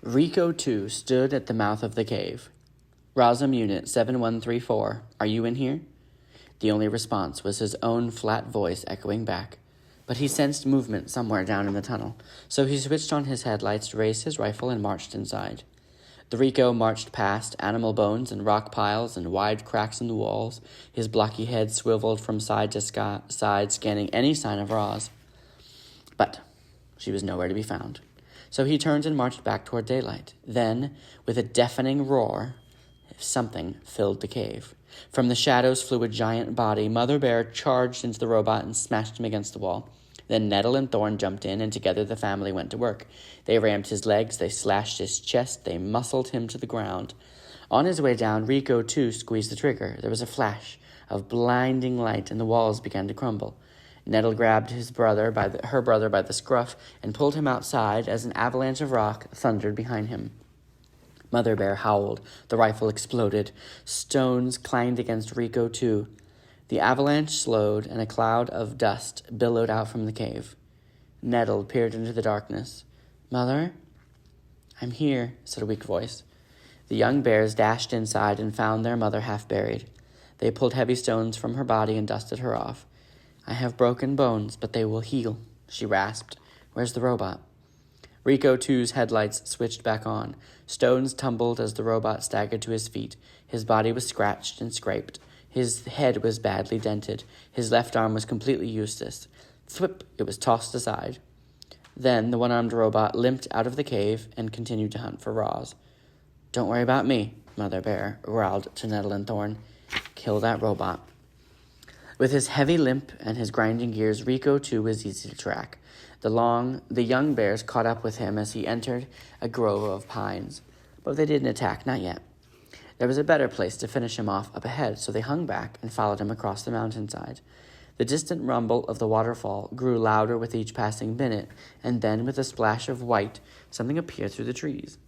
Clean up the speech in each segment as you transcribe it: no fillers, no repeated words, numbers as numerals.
Rico, too, stood at the mouth of the cave. Rosum Unit 7134, are you in here? The only response was his own flat voice echoing back. But he sensed movement somewhere down in the tunnel, so he switched on his headlights, raised his rifle, and marched inside. The Rico marched past animal bones and rock piles and wide cracks in the walls, his blocky head swiveled from side to side, scanning any sign of Roz. But she was nowhere to be found. So he turned and marched back toward daylight. Then, with a deafening roar, something filled the cave. From the shadows flew a giant body. Mother Bear charged into the robot and smashed him against the wall. Then Nettle and Thorn jumped in, and together the family went to work. They rammed his legs, they slashed his chest, they muscled him to the ground. On his way down, Rico, too, squeezed the trigger. There was a flash of blinding light, and the walls began to crumble. Nettle grabbed her brother by the scruff and pulled him outside as an avalanche of rock thundered behind him. Mother Bear howled. The rifle exploded. Stones clanged against Rico, too. The avalanche slowed, and a cloud of dust billowed out from the cave. Nettle peered into the darkness. "Mother?" "I'm here," said a weak voice. The young bears dashed inside and found their mother half buried. They pulled heavy stones from her body and dusted her off. "I have broken bones, but they will heal," she rasped. "Where's the robot?" Rico, too,'s headlights switched back on. Stones tumbled as the robot staggered to his feet. His body was scratched and scraped. His head was badly dented. His left arm was completely useless. Thwip! It was tossed aside. Then the one-armed robot limped out of the cave and continued to hunt for Roz. "Don't worry about me," Mother Bear growled to Nettle and Thorn. "Kill that robot." With his heavy limp and his grinding gears, Rico, too, was easy to track. The young bears caught up with him as he entered a grove of pines. But they didn't attack, not yet. There was a better place to finish him off up ahead, so they hung back and followed him across the mountainside. The distant rumble of the waterfall grew louder with each passing minute, and then, with a splash of white, something appeared through the trees.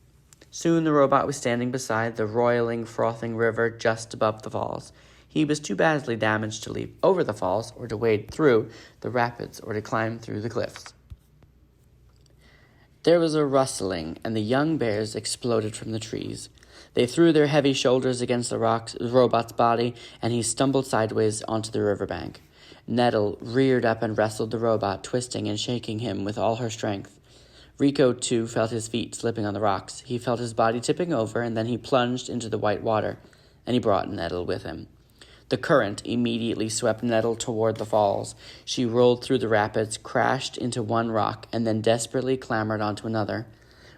Soon the robot was standing beside the roiling, frothing river just above the falls. He was too badly damaged to leap over the falls or to wade through the rapids or to climb through the cliffs. There was a rustling, and the young bears exploded from the trees. They threw their heavy shoulders against the robot's body, and he stumbled sideways onto the riverbank. Nettle reared up and wrestled the robot, twisting and shaking him with all her strength. Rico, too, felt his feet slipping on the rocks. He felt his body tipping over, and then he plunged into the white water, and he brought Nettle with him. The current immediately swept Nettle toward the falls. She rolled through the rapids, crashed into one rock, and then desperately clambered onto another.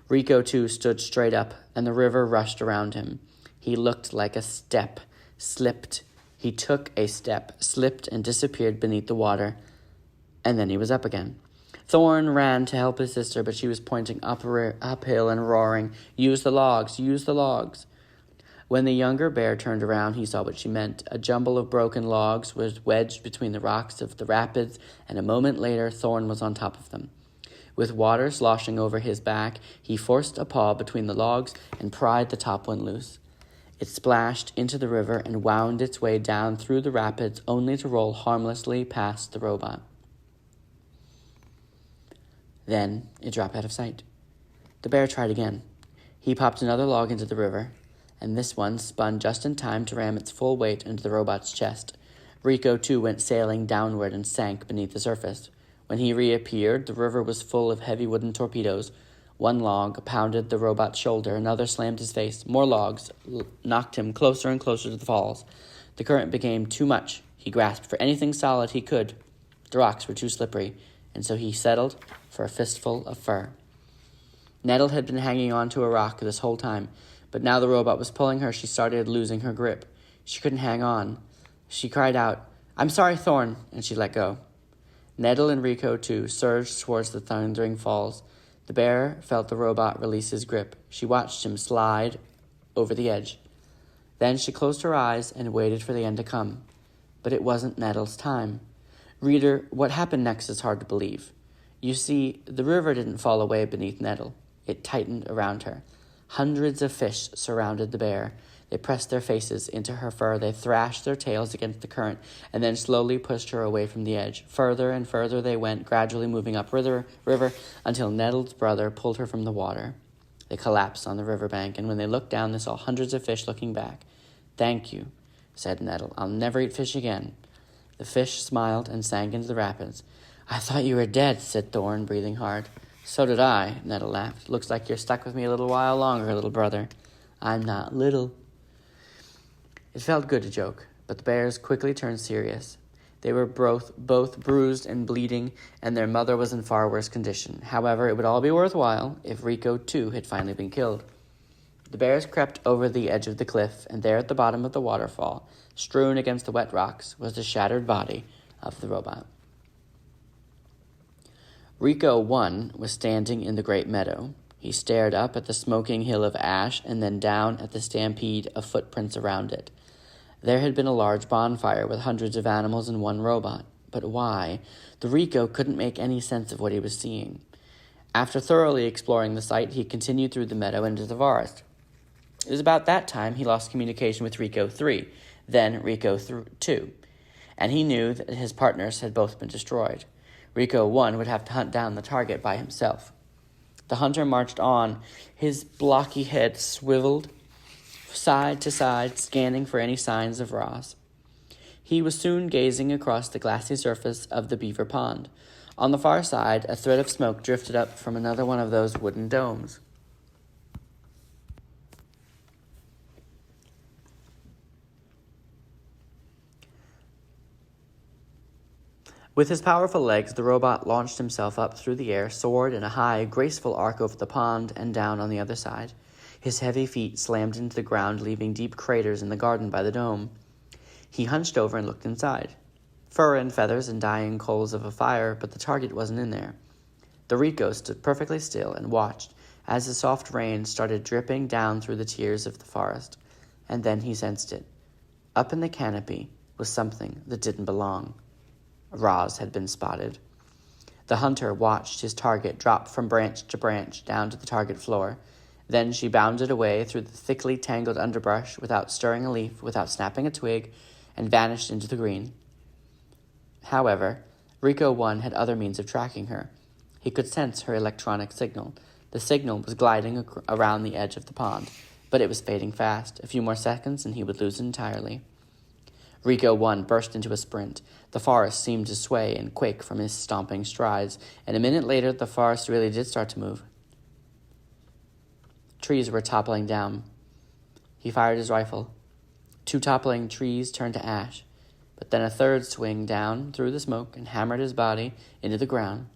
Rico, too, stood straight up, and the river rushed around him. He looked like a step, slipped. He took a step, slipped, and disappeared beneath the water. And then he was up again. Thorn ran to help his sister, but she was pointing uphill and roaring, "Use the logs, use the logs." When the younger bear turned around, he saw what she meant. A jumble of broken logs was wedged between the rocks of the rapids, and a moment later, Thorn was on top of them. With water sloshing over his back, he forced a paw between the logs and pried the top one loose. It splashed into the river and wound its way down through the rapids, only to roll harmlessly past the robot. Then it dropped out of sight. The bear tried again. He popped another log into the river, and this one spun just in time to ram its full weight into the robot's chest. Rico, too, went sailing downward and sank beneath the surface. When he reappeared, the river was full of heavy wooden torpedoes. One log pounded the robot's shoulder, another slammed his face. More logs knocked him closer and closer to the falls. The current became too much. He grasped for anything solid he could. The rocks were too slippery, and so he settled for a fistful of fur. Nettle had been hanging on to a rock this whole time, but now the robot was pulling her. She started losing her grip. She couldn't hang on. She cried out, "I'm sorry, Thorn," and she let go. Nettle and Rico, too, surged towards the thundering falls. The bear felt the robot release his grip. She watched him slide over the edge. Then she closed her eyes and waited for the end to come. But it wasn't Nettle's time. Reader, what happened next is hard to believe. You see, the river didn't fall away beneath Nettle. It tightened around her. Hundreds of fish surrounded the bear. They pressed their faces into her fur. They thrashed their tails against the current and then slowly pushed her away from the edge. Further and further they went, gradually moving up the river until Nettle's brother pulled her from the water. They collapsed on the riverbank, and when they looked down, they saw hundreds of fish looking back. "Thank you," said Nettle. "I'll never eat fish again." The fish smiled and sank into the rapids. "I thought you were dead," said Thorn, breathing hard. "So did I," Nettle laughed. "Looks like you're stuck with me a little while longer, little brother." "I'm not little." It felt good to joke, but the bears quickly turned serious. They were both bruised and bleeding, and their mother was in far worse condition. However, it would all be worthwhile if Rico, too, had finally been killed. The bears crept over the edge of the cliff, and there at the bottom of the waterfall, strewn against the wet rocks, was the shattered body of the robot. Rico 1 was standing in the great meadow. He stared up at the smoking hill of ash and then down at the stampede of footprints around it. There had been a large bonfire with hundreds of animals and one robot. But why? The Rico couldn't make any sense of what he was seeing. After thoroughly exploring the site, he continued through the meadow into the forest. It was about that time he lost communication with Rico 3, then Rico 2, and he knew that his partners had both been destroyed. Rico 1 would have to hunt down the target by himself. The hunter marched on, his blocky head swiveled side to side, scanning for any signs of Roz. He was soon gazing across the glassy surface of the beaver pond. On the far side, a thread of smoke drifted up from another one of those wooden domes. With his powerful legs, the robot launched himself up through the air, soared in a high, graceful arc over the pond and down on the other side. His heavy feet slammed into the ground, leaving deep craters in the garden by the dome. He hunched over and looked inside. Fur and feathers and dying coals of a fire, but the target wasn't in there. The Rico stood perfectly still and watched as the soft rain started dripping down through the tiers of the forest. And then he sensed it. Up in the canopy was something that didn't belong. Roz had been spotted. The hunter watched his target drop from branch to branch down to the target floor. Then she bounded away through the thickly tangled underbrush without stirring a leaf, without snapping a twig, and vanished into the green. However, Rico 1 had other means of tracking her. He could sense her electronic signal. The signal was gliding around the edge of the pond, but it was fading fast. A few more seconds and he would lose it entirely. Rico 1 burst into a sprint. The forest seemed to sway and quake from his stomping strides, and a minute later the forest really did start to move. Trees were toppling down. He fired his rifle. 2 toppling trees turned to ash, but then a third swung down through the smoke and hammered his body into the ground.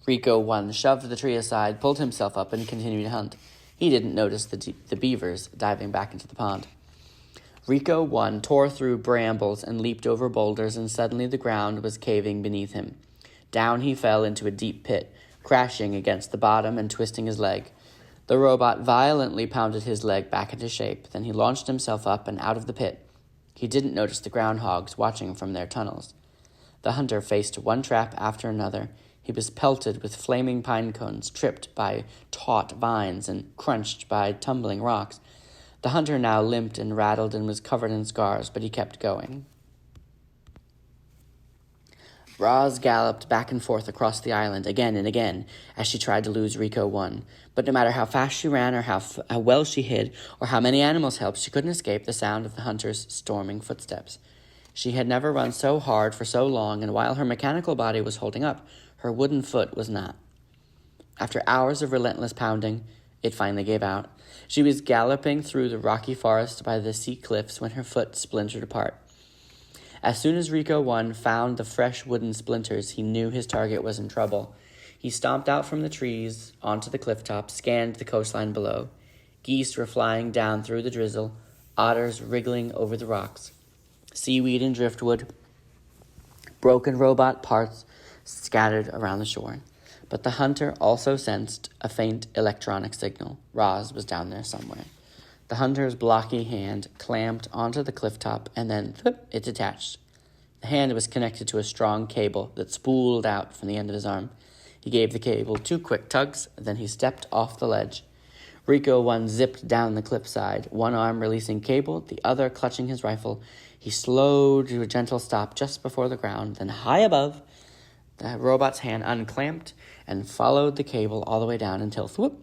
Rico 1 shoved the tree aside, pulled himself up, and continued to hunt. He didn't notice the beavers diving back into the pond. Rico 1 tore through brambles and leaped over boulders, and suddenly the ground was caving beneath him. Down he fell into a deep pit, crashing against the bottom and twisting his leg. The robot violently pounded his leg back into shape. Then he launched himself up and out of the pit. He didn't notice the groundhogs watching from their tunnels. The hunter faced one trap after another. He was pelted with flaming pine cones, tripped by taut vines, and crunched by tumbling rocks. The hunter now limped and rattled and was covered in scars, but he kept going. Roz galloped back and forth across the island again and again as she tried to lose Rico 1. But no matter how fast she ran or how well she hid or how many animals helped, she couldn't escape the sound of the hunter's storming footsteps. She had never run so hard for so long, and while her mechanical body was holding up, her wooden foot was not. After hours of relentless pounding, it finally gave out. She was galloping through the rocky forest by the sea cliffs when her foot splintered apart. As soon as Rico 1 found the fresh wooden splinters, he knew his target was in trouble. He stomped out from the trees onto the cliff top, scanned the coastline below. Geese were flying down through the drizzle, otters wriggling over the rocks. Seaweed and driftwood, broken robot parts scattered around the shore. But the hunter also sensed a faint electronic signal. Roz was down there somewhere. The hunter's blocky hand clamped onto the cliff top, and then, it detached. The hand was connected to a strong cable that spooled out from the end of his arm. He gave the cable 2 quick tugs, then he stepped off the ledge. Rico 1 zipped down the cliffside, one arm releasing cable, the other clutching his rifle. He slowed to a gentle stop just before the ground, then high above, The robot's hand unclamped and followed the cable all the way down until, whoop,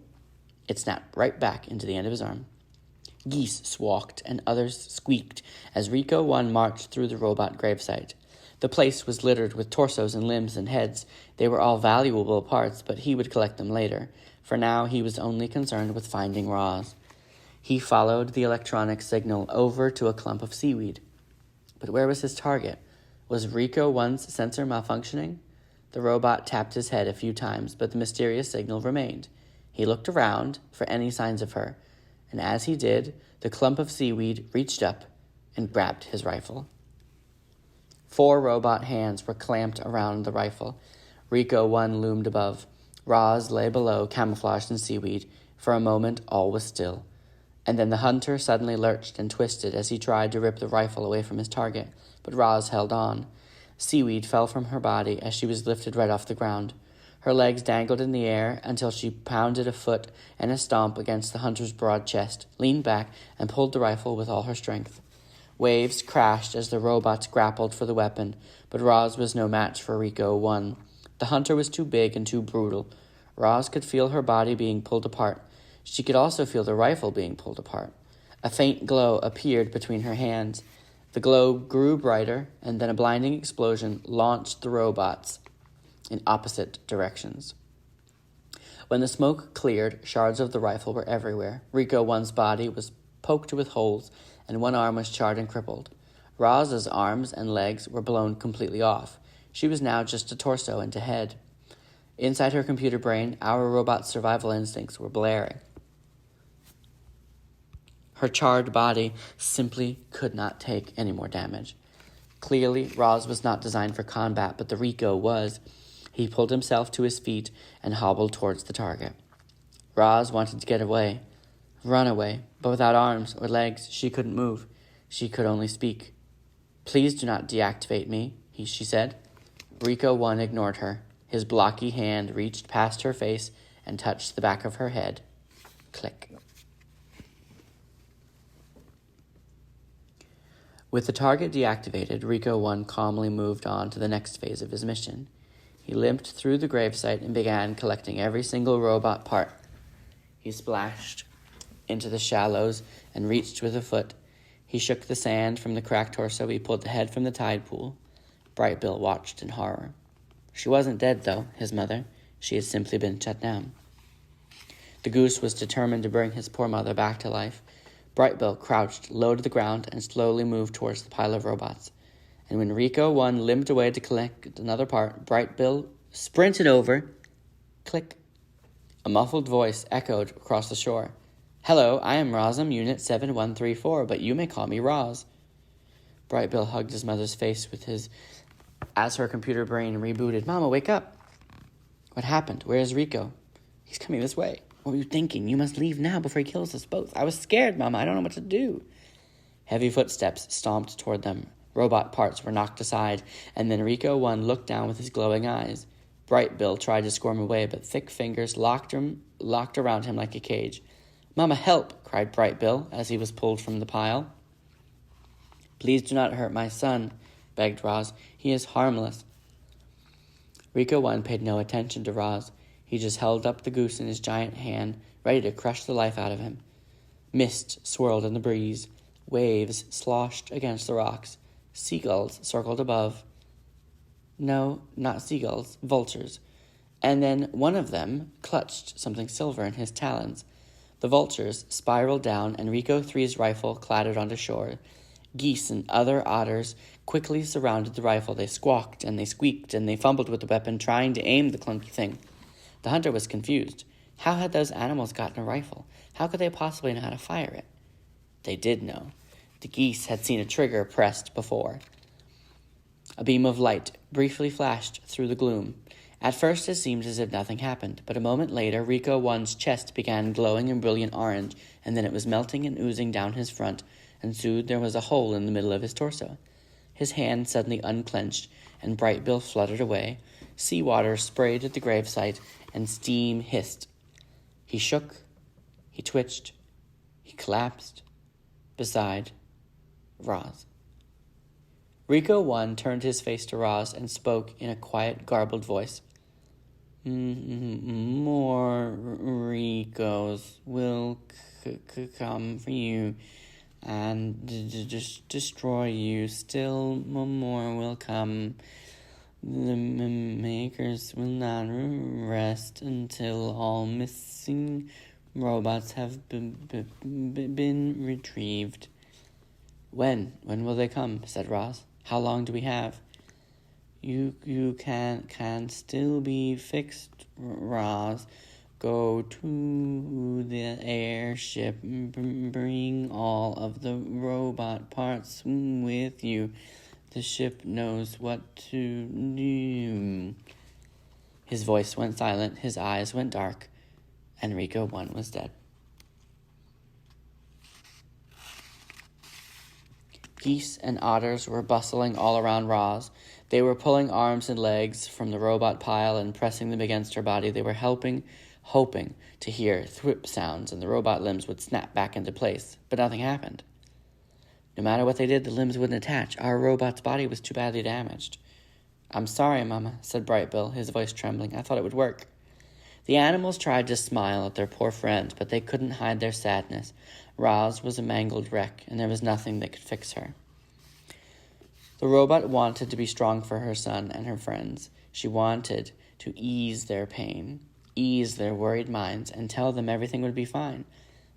it snapped right back into the end of his arm. Geese squawked and others squeaked as Rico 1 marched through the robot gravesite. The place was littered with torsos and limbs and heads. They were all valuable parts, but he would collect them later. For now, he was only concerned with finding Roz. He followed the electronic signal over to a clump of seaweed. But where was his target? Was Rico 1's sensor malfunctioning? The robot tapped his head a few times, but the mysterious signal remained. He looked around for any signs of her, and as he did, the clump of seaweed reached up and grabbed his rifle. 4 robot hands were clamped around the rifle. Rico 1 loomed above. Roz lay below, camouflaged in seaweed. For a moment, all was still. And then the hunter suddenly lurched and twisted as he tried to rip the rifle away from his target, but Roz held on. Seaweed fell from her body as she was lifted right off the ground. Her legs dangled in the air until she pounded a foot and a stomp against the hunter's broad chest, leaned back, and pulled the rifle with all her strength. Waves crashed as the robots grappled for the weapon, but Roz was no match for Rico 1. The hunter was too big and too brutal. Roz could feel her body being pulled apart. She could also feel the rifle being pulled apart. A faint glow appeared between her hands. The glow grew brighter, and then a blinding explosion launched the robots in opposite directions. When the smoke cleared, shards of the rifle were everywhere. Rico 1's body was poked with holes, and one arm was charred and crippled. Roz's arms and legs were blown completely off. She was now just a torso and a head. Inside her computer brain, our robot's survival instincts were blaring. Her charred body simply could not take any more damage. Clearly, Roz was not designed for combat, but the Rico was. He pulled himself to his feet and hobbled towards the target. Roz wanted to get away, run away, but without arms or legs, she couldn't move. She could only speak. "Please do not deactivate me," she said. Rico 1 ignored her. His blocky hand reached past her face and touched the back of her head. Click. With the target deactivated, Rico 1 calmly moved on to the next phase of his mission. He limped through the gravesite and began collecting every single robot part. He splashed into the shallows and reached with a foot. He shook the sand from the cracked torso. He pulled the head from the tide pool. Bright Bill watched in horror. She wasn't dead, though, his mother. She had simply been shut down. The goose was determined to bring his poor mother back to life. Bright Bill crouched low to the ground and slowly moved towards the pile of robots. And when Rico 1 limped away to collect another part, Bright Bill sprinted over. Click. A muffled voice echoed across the shore. "Hello, I am Rosum Unit 7134, but you may call me Roz." Bright Bill hugged his mother's face as her computer brain rebooted. "Mama, wake up." "What happened? Where is Rico?" "He's coming this way." "What were you thinking? You must leave now before he kills us both." "I was scared, Mama. I don't know what to do." Heavy footsteps stomped toward them. Robot parts were knocked aside, and then Rico 1 looked down with his glowing eyes. Bright Bill tried to squirm away, but thick fingers locked around him like a cage. "Mama, help!" cried Bright Bill as he was pulled from the pile. "Please do not hurt my son," begged Roz. "He is harmless." Rico 1 paid no attention to Roz. He just held up the goose in his giant hand, ready to crush the life out of him. Mist swirled in the breeze. Waves sloshed against the rocks. Seagulls circled above. No, not seagulls, vultures. And then one of them clutched something silver in his talons. The vultures spiraled down, and Rico 3's rifle clattered onto shore. Geese and other otters quickly surrounded the rifle. They squawked and they squeaked and they fumbled with the weapon, trying to aim the clunky thing. The hunter was confused. How had those animals gotten a rifle? How could they possibly know how to fire it? They did know. The geese had seen a trigger pressed before. A beam of light briefly flashed through the gloom. At first it seemed as if nothing happened, but a moment later Rico 1's chest began glowing in brilliant orange, and then it was melting and oozing down his front, and soon there was a hole in the middle of his torso. His hand suddenly unclenched, and Bright Bill fluttered away. Seawater sprayed at the gravesite, and steam hissed. He shook, he twitched, he collapsed beside Roz. Rico 1 turned his face to Roz and spoke in a quiet, garbled voice. More Ricos will come for you and destroy you. Still more will come. The makers will not rest until all missing robots have been retrieved. When will they come? Said Roz. How long do we have? You can still be fixed, Roz. Go to the airship, bring all of the robot parts with you. The ship knows what to do. His voice went silent, his eyes went dark, and Rico 1 was dead. Geese and otters were bustling all around Roz. They were pulling arms and legs from the robot pile and pressing them against her body. They were hoping to hear thwip sounds and the robot limbs would snap back into place, but nothing happened. No matter what they did, the limbs wouldn't attach. Our robot's body was too badly damaged. I'm sorry, Mama, said Bright Bill, his voice trembling. I thought it would work. The animals tried to smile at their poor friend, but they couldn't hide their sadness. Roz was a mangled wreck, and there was nothing that could fix her. The robot wanted to be strong for her son and her friends. She wanted to ease their pain, ease their worried minds, and tell them everything would be fine.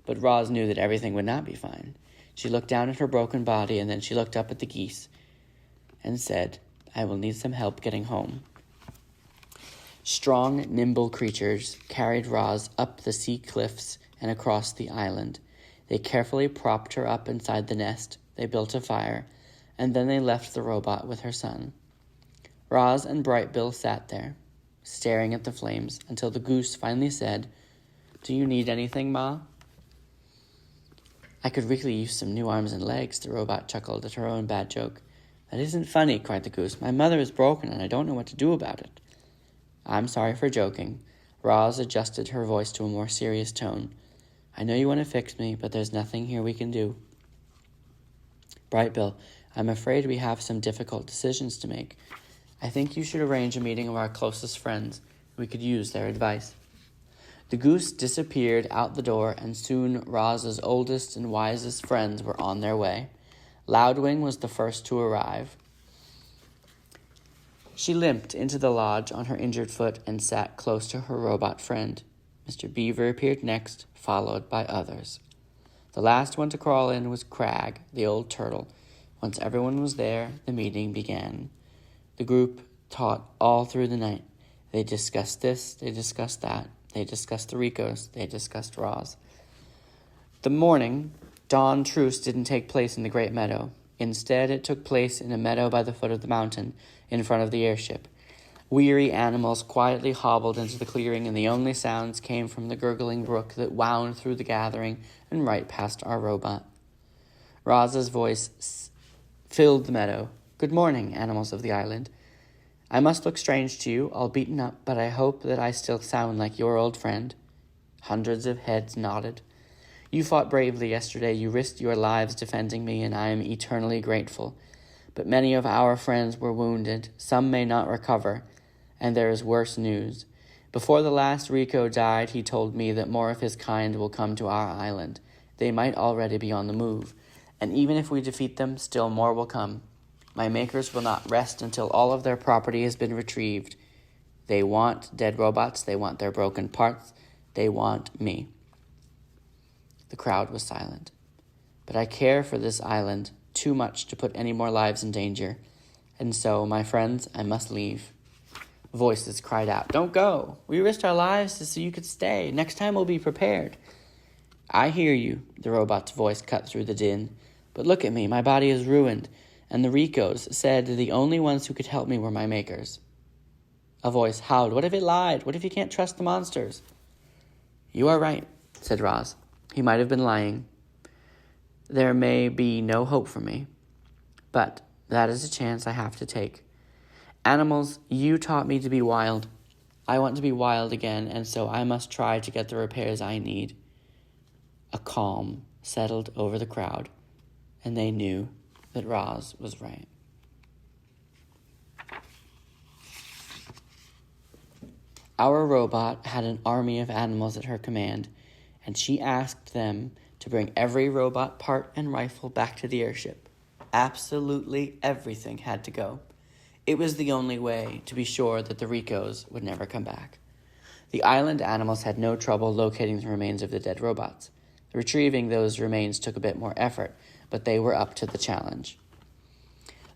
But Roz knew that everything would not be fine. She looked down at her broken body, and then she looked up at the geese and said, I will need some help getting home. Strong, nimble creatures carried Roz up the sea cliffs and across the island. They carefully propped her up inside the nest. They built a fire, and then they left the robot with her son. Roz and Bright Bill sat there, staring at the flames, until the goose finally said, Do you need anything, Ma? I could really use some new arms and legs, the robot chuckled at her own bad joke. That isn't funny, cried the goose. My mother is broken, and I don't know what to do about it. I'm sorry for joking. Roz adjusted her voice to a more serious tone. I know you want to fix me, but there's nothing here we can do. Bright Bill, I'm afraid we have some difficult decisions to make. I think you should arrange a meeting of our closest friends. We could use their advice. The goose disappeared out the door, and soon Roz's oldest and wisest friends were on their way. Loudwing was the first to arrive. She limped into the lodge on her injured foot and sat close to her robot friend. Mr. Beaver appeared next, followed by others. The last one to crawl in was Crag, the old turtle. Once everyone was there, the meeting began. The group talked all through the night. They discussed this, they discussed that. They discussed the Ricos, they discussed Roz. The morning, dawn truce didn't take place in the Great Meadow. Instead, it took place in a meadow by the foot of the mountain, in front of the airship. Weary animals quietly hobbled into the clearing, and the only sounds came from the gurgling brook that wound through the gathering and right past our robot. Roz's voice filled the meadow. Good morning, animals of the island. I must look strange to you, all beaten up, but I hope that I still sound like your old friend. Hundreds of heads nodded. You fought bravely yesterday. You risked your lives defending me, and I am eternally grateful. But many of our friends were wounded. Some may not recover, and there is worse news. Before the last Rico died, he told me that more of his kind will come to our island. They might already be on the move, and even if we defeat them, still more will come. My makers will not rest until all of their property has been retrieved. They want dead robots. They want their broken parts. They want me. The crowd was silent. But I care for this island too much to put any more lives in danger. And so, my friends, I must leave. Voices cried out, Don't go. We risked our lives so you could stay. Next time we'll be prepared. I hear you, the robot's voice cut through the din. But look at me, my body is ruined. And the Ricos said the only ones who could help me were my makers. A voice howled, What if it lied? What if you can't trust the monsters? You are right, said Roz. He might have been lying. There may be no hope for me, but that is a chance I have to take. Animals, you taught me to be wild. I want to be wild again, and so I must try to get the repairs I need. A calm settled over the crowd, and they knew that Roz was right. Our robot had an army of animals at her command, and she asked them to bring every robot part and rifle back to the airship. Absolutely everything had to go. It was the only way to be sure that the Ricos would never come back. The island animals had no trouble locating the remains of the dead robots. Retrieving those remains took a bit more effort, but they were up to the challenge.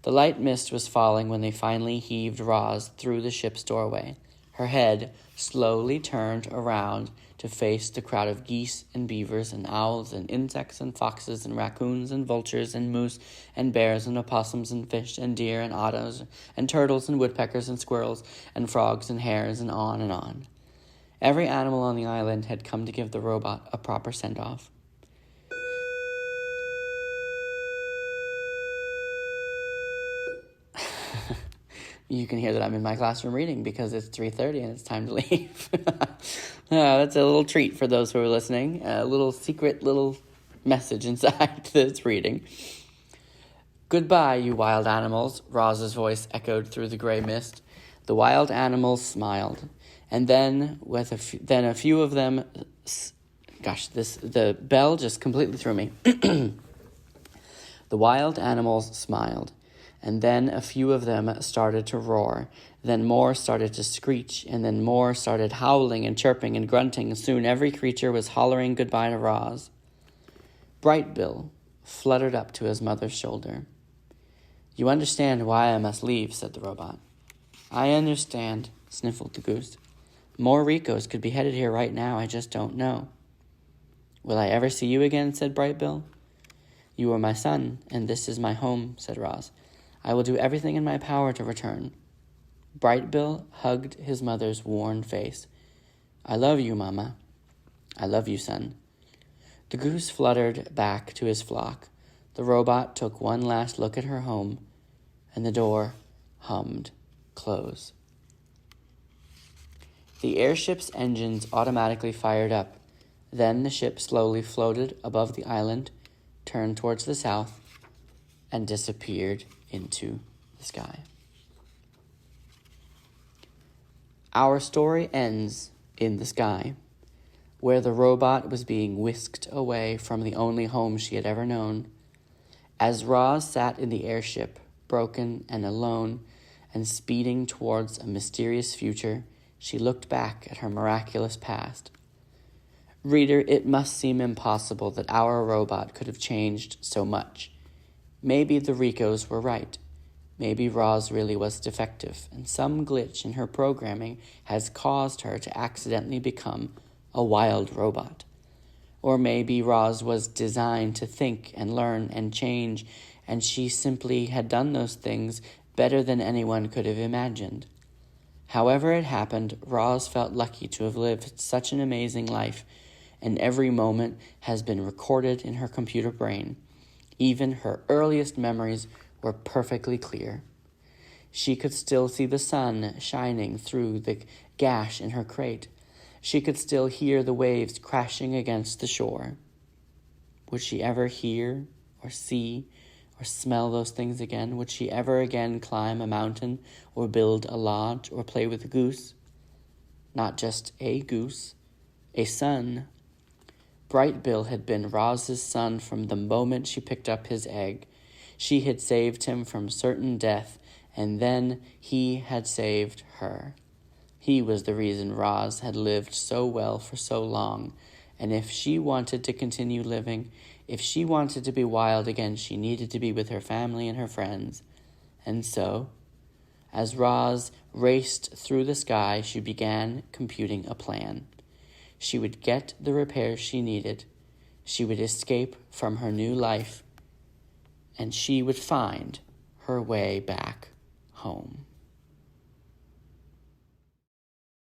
The light mist was falling when they finally heaved Roz through the ship's doorway. Her head slowly turned around to face the crowd of geese and beavers and owls and insects and foxes and raccoons and vultures and moose and bears and opossums and fish and deer and otters and turtles and woodpeckers and squirrels and frogs and hares and on and on. Every animal on the island had come to give the robot a proper send-off. You can hear that I'm in my classroom reading because it's 3:30 and it's time to leave. That's a little treat for those who are listening. A little secret little message inside this reading. Goodbye, you wild animals, Roz's voice echoed through the gray mist. The wild animals smiled. And then, a few of them... the bell just completely threw me. The wild animals smiled. And then a few of them started to roar. Then more started to screech, and then more started howling and chirping and grunting. Soon every creature was hollering goodbye to Roz. Bright Bill fluttered up to his mother's shoulder. You understand why I must leave, said the robot. I understand, sniffled the goose. More Ricos could be headed here right now, I just don't know. Will I ever see you again, said Bright Bill. You are my son, and this is my home, said Roz. I will do everything in my power to return. Bright Bill hugged his mother's worn face. I love you, Mama. I love you, son. The goose fluttered back to his flock. The robot took one last look at her home, and the door hummed close. The airship's engines automatically fired up. Then the ship slowly floated above the island, turned towards the south, and disappeared into the sky. Our story ends in the sky, where the robot was being whisked away from the only home she had ever known. As Roz sat in the airship, broken and alone, and speeding towards a mysterious future, she looked back at her miraculous past. Reader, it must seem impossible that our robot could have changed so much. Maybe the Ricos were right. Maybe Roz really was defective, and some glitch in her programming has caused her to accidentally become a wild robot. Or maybe Roz was designed to think and learn and change, and she simply had done those things better than anyone could have imagined. However it happened, Roz felt lucky to have lived such an amazing life, and every moment has been recorded in her computer brain. Even her earliest memories were perfectly clear. She could still see the sun shining through the gash in her crate. She could still hear the waves crashing against the shore. Would she ever hear or see or smell those things again? Would she ever again climb a mountain or build a lodge or play with a goose? Not just a goose, a son. Bright Bill had been Roz's son from the moment she picked up his egg. She had saved him from certain death, and then he had saved her. He was the reason Roz had lived so well for so long, and if she wanted to continue living, if she wanted to be wild again, she needed to be with her family and her friends. And so, as Roz raced through the sky, she began computing a plan. She would get the repairs she needed, she would escape from her new life, and she would find her way back home.